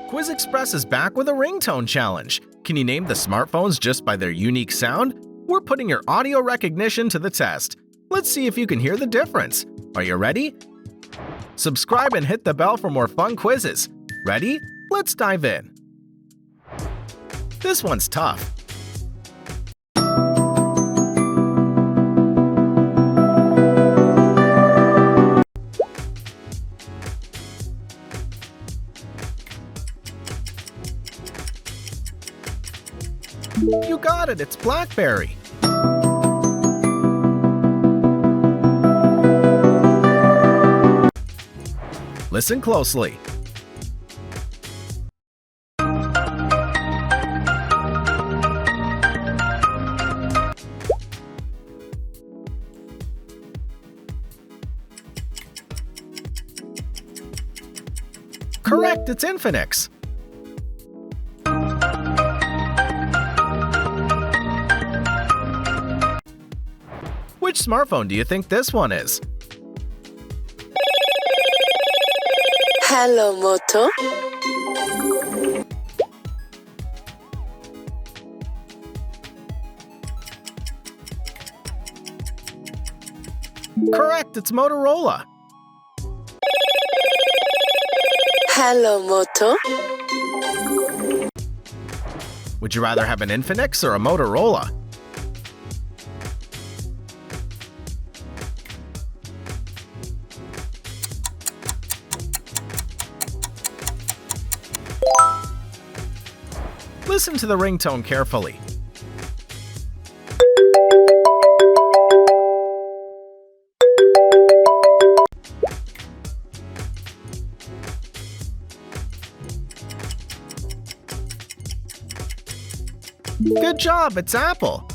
Quiz Express is back with a ringtone challenge. Can you name the smartphones just by their unique sound? We're putting your audio recognition to the test. Let's see if you can hear the difference. Are you ready? Subscribe and hit the bell for more fun quizzes. Ready? Let's dive in. This one's tough. You got it, it's BlackBerry. Listen closely. Correct, it's Infinix. Which smartphone do you think this one is? Hello, Moto. Correct, it's Motorola. Hello, Moto. Would you rather have an Infinix or a Motorola? Listen to the ringtone carefully. Good job, it's Apple.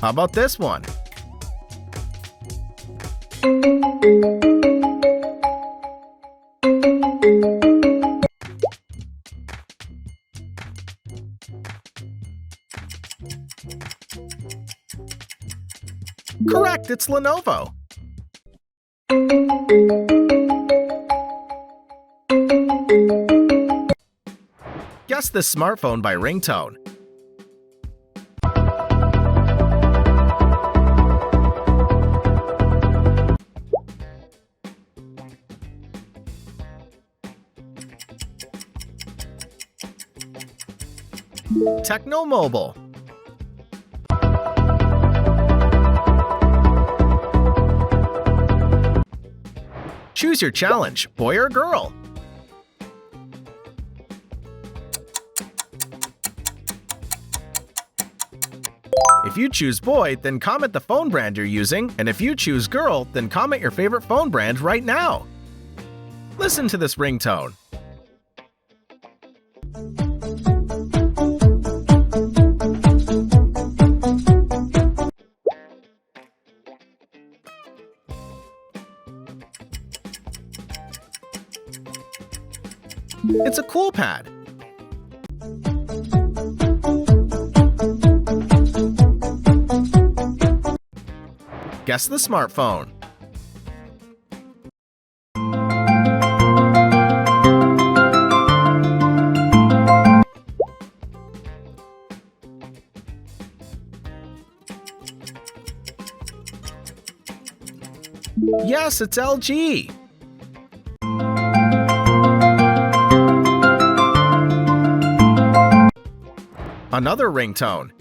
How about this one? Correct, it's Lenovo. Guess the smartphone by ringtone. Techno Mobile. Choose your challenge, boy or girl. If you choose boy, then comment the phone brand you're using, and if you choose girl, then comment your favorite phone brand right now. Listen to this ringtone. It's a cool pad. Guess the smartphone. Yes, it's LG. Another ringtone.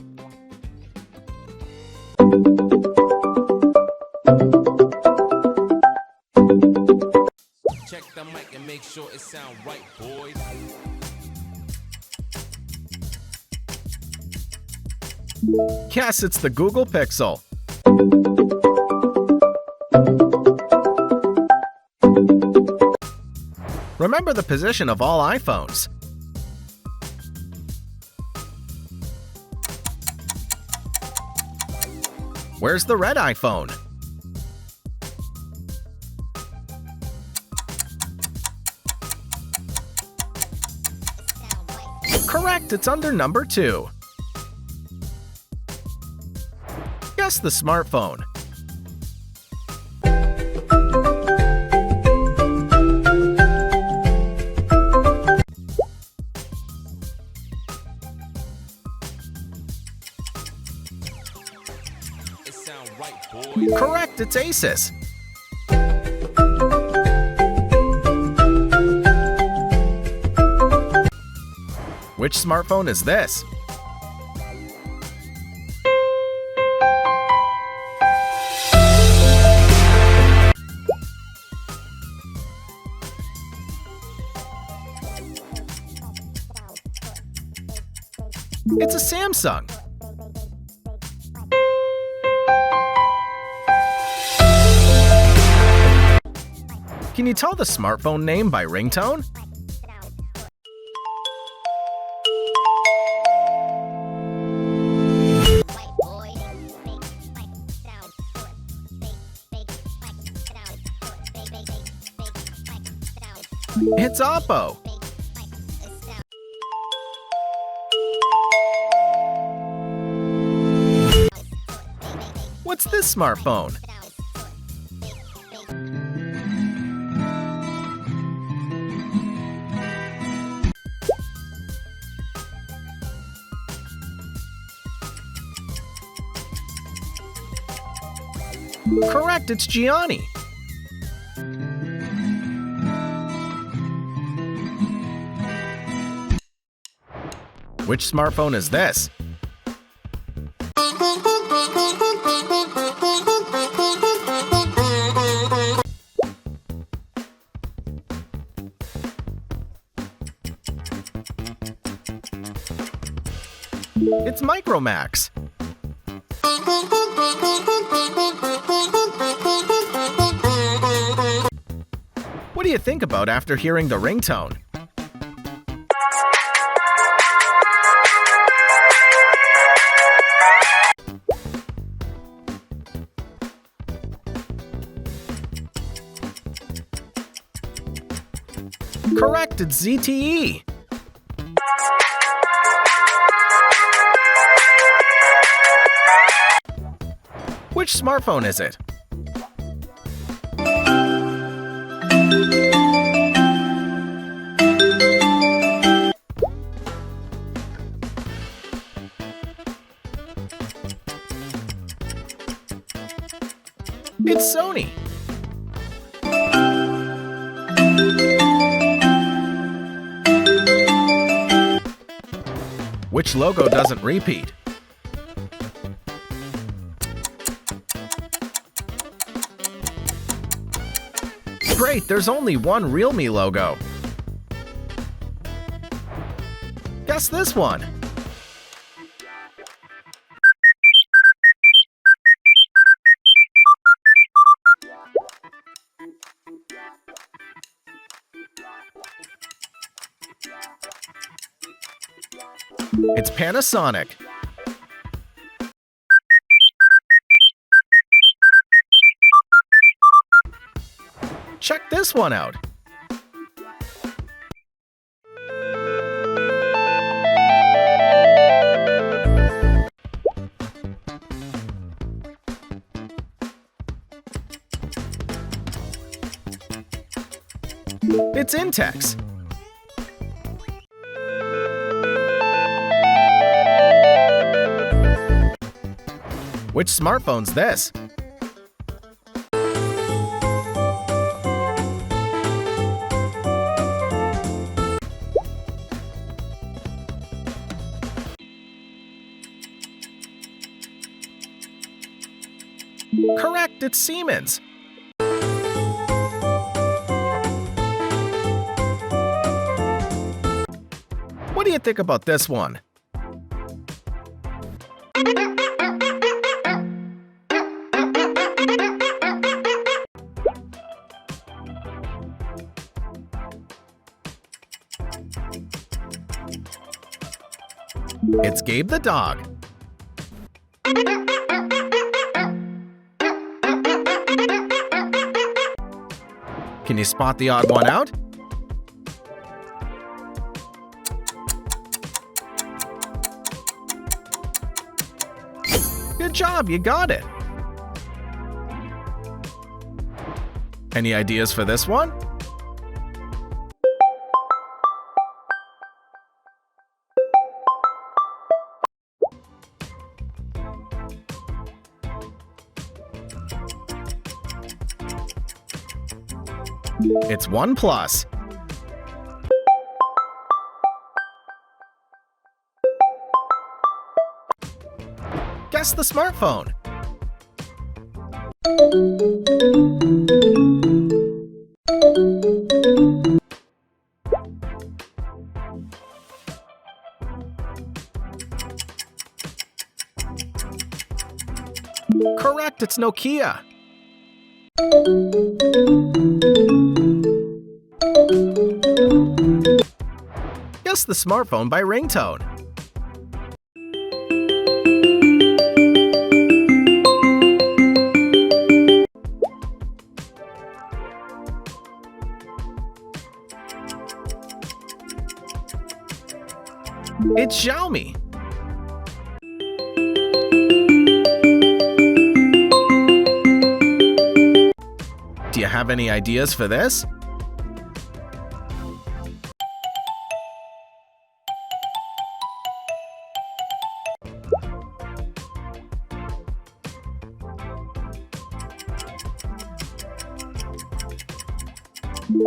Check the mic and make sure it sound right, boys. Yes, it's the Google Pixel. Remember the position of all iPhones. Where's the red iPhone? Correct, it's under number 2. Guess the smartphone. boys. Correct, it's Asus. Which smartphone is this? It's a Samsung. Can you tell the smartphone name by ringtone? It's Oppo. What's this smartphone? Correct, it's Gianni. Which smartphone is this? It's Micromax. What do you think about after hearing the ringtone? Correct, it's ZTE. Which smartphone is it? It's Sony. Which logo doesn't repeat? Great, there's only one Realme logo. Guess this one. It's Panasonic. Check this one out. It's Intex. Which smartphone's this? Correct, it's Siemens. What do you think about this one? It's Gabe the dog. Can you spot the odd one out? Good job, you got it. Any ideas for this one? It's OnePlus. Guess the smartphone. Correct, it's Nokia. Guess the smartphone by ringtone. It's Xiaomi. Do you have any ideas for this?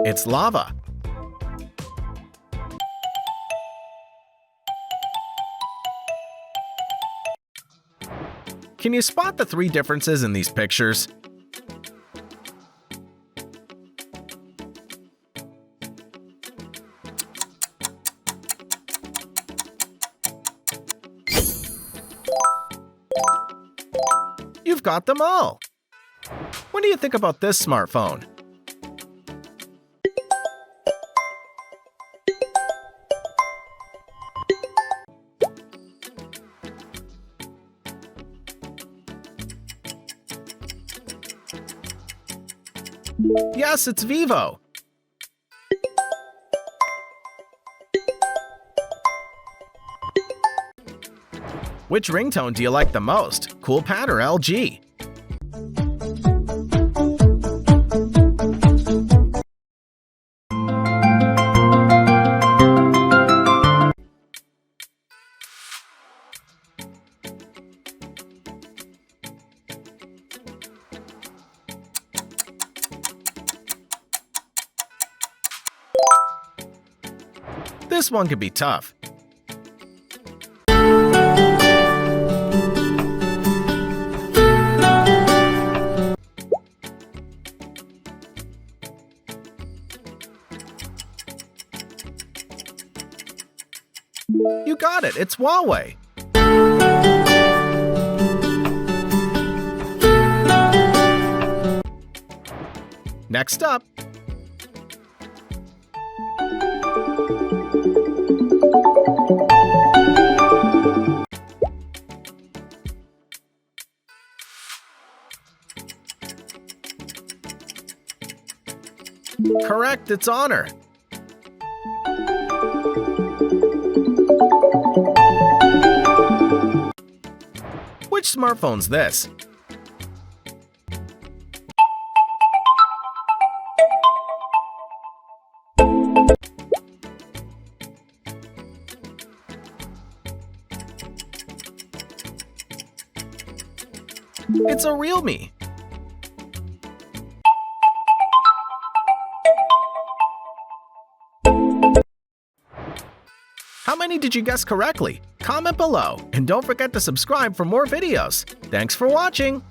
It's lava. Can you spot the three differences in these pictures? You've got them all! What do you think about this smartphone? Yes, it's Vivo. Which ringtone do you like the most? Coolpad or LG? This one could be tough. You got it, it's Huawei. Next up. Correct, it's Honor. Which smartphone's this? It's a Realme. How many did you guess correctly? Comment below, and don't forget to subscribe for more videos. Thanks for watching!